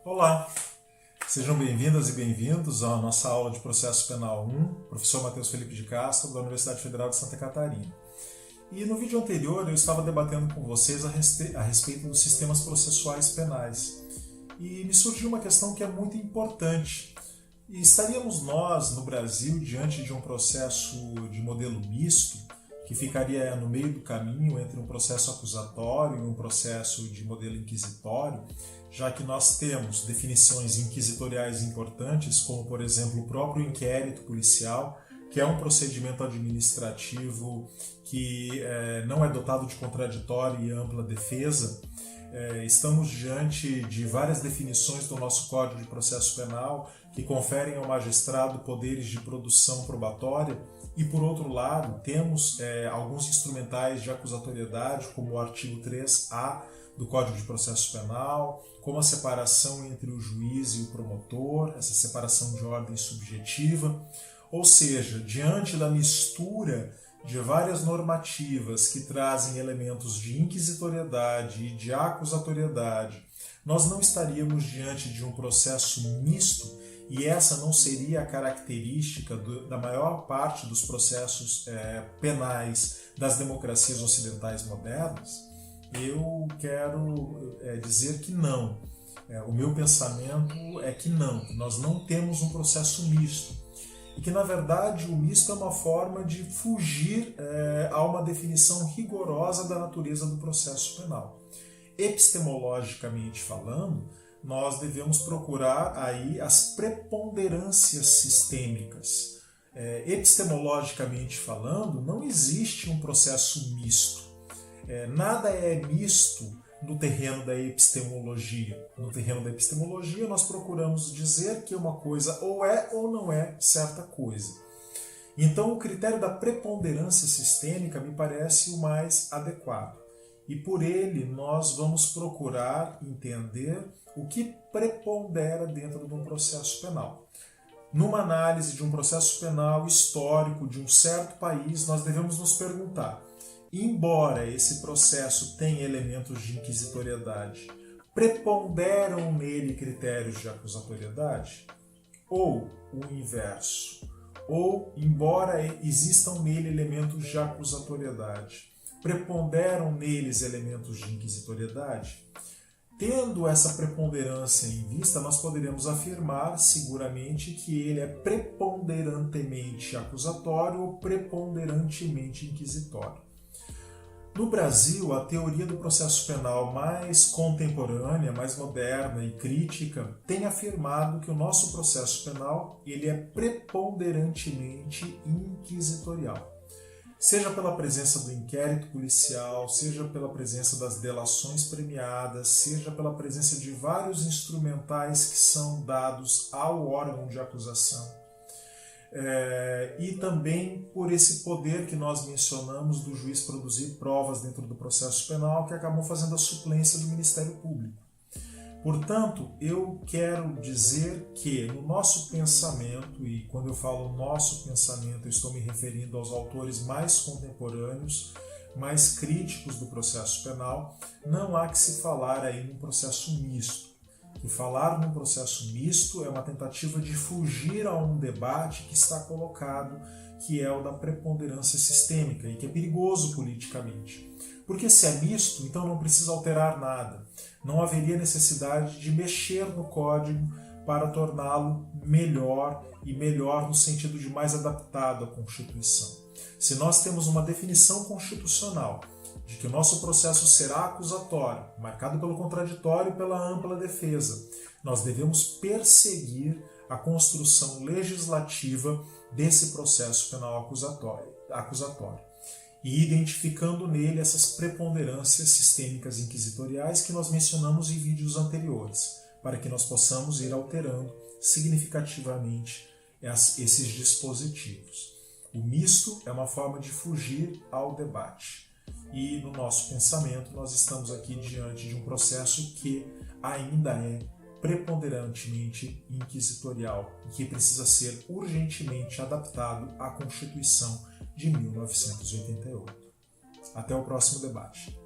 Olá, sejam bem-vindas e bem-vindos à nossa aula de Processo Penal 1, professor Matheus Felipe de Castro, da Universidade Federal de Santa Catarina. E no vídeo anterior eu estava debatendo com vocês a respeito dos sistemas processuais penais. E me surgiu uma questão que é muito importante. E estaríamos nós, no Brasil, diante de um processo de modelo misto, que ficaria no meio do caminho entre um processo acusatório e um processo de modelo inquisitório, já que nós temos definições inquisitoriais importantes, como, por exemplo, o próprio inquérito policial, que é um procedimento administrativo que não é dotado de contraditório e ampla defesa. Estamos diante de várias definições do nosso Código de Processo Penal que conferem ao magistrado poderes de produção probatória e, por outro lado, temos alguns instrumentais de acusatoriedade, como o artigo 3A do Código de Processo Penal, como a separação entre o juiz e o promotor, essa separação de ordem subjetiva. Ou seja, diante da mistura de várias normativas que trazem elementos de inquisitoriedade e de acusatoriedade, nós não estaríamos diante de um processo misto, e essa não seria a característica da maior parte dos processos penais das democracias ocidentais modernas? Eu quero dizer que não. O meu pensamento é que não, nós não temos um processo misto. E que, na verdade, o misto é uma forma de fugir a uma definição rigorosa da natureza do processo penal. Epistemologicamente falando, nós devemos procurar aí as preponderâncias sistêmicas. Epistemologicamente falando, não existe um processo misto. Nada é misto no terreno da epistemologia. No terreno da epistemologia, nós procuramos dizer que uma coisa ou é ou não é certa coisa. Então, o critério da preponderância sistêmica me parece o mais adequado. E por ele, nós vamos procurar entender o que prepondera dentro de um processo penal. Numa análise de um processo penal histórico de um certo país, nós devemos nos perguntar: embora esse processo tenha elementos de inquisitoriedade, preponderam nele critérios de acusatoriedade? Ou o inverso? Ou, embora existam nele elementos de acusatoriedade, preponderam neles elementos de inquisitoriedade? Tendo essa preponderância em vista, nós poderemos afirmar seguramente que ele é preponderantemente acusatório ou preponderantemente inquisitório. No Brasil, a teoria do processo penal mais contemporânea, mais moderna e crítica tem afirmado que o nosso processo penal ele é preponderantemente inquisitorial. Seja pela presença do inquérito policial, seja pela presença das delações premiadas, seja pela presença de vários instrumentais que são dados ao órgão de acusação. E também por esse poder que nós mencionamos do juiz produzir provas dentro do processo penal que acabam fazendo a suplência do Ministério Público. Portanto, eu quero dizer que no nosso pensamento, e quando eu falo nosso pensamento, eu estou me referindo aos autores mais contemporâneos, mais críticos do processo penal, não há que se falar aí num processo misto. E falar num processo misto é uma tentativa de fugir a um debate que está colocado, que é o da preponderância sistêmica e que é perigoso politicamente. Porque se é misto, então não precisa alterar nada. Não haveria necessidade de mexer no código para torná-lo melhor, e melhor no sentido de mais adaptado à Constituição. Se nós temos uma definição constitucional de que o nosso processo será acusatório, marcado pelo contraditório e pela ampla defesa, nós devemos perseguir a construção legislativa desse processo penal acusatório e identificando nele essas preponderâncias sistêmicas inquisitoriais que nós mencionamos em vídeos anteriores, para que nós possamos ir alterando significativamente esses dispositivos. O misto é uma forma de fugir ao debate. E no nosso pensamento nós estamos aqui diante de um processo que ainda é preponderantemente inquisitorial e que precisa ser urgentemente adaptado à Constituição de 1988. Até o próximo debate.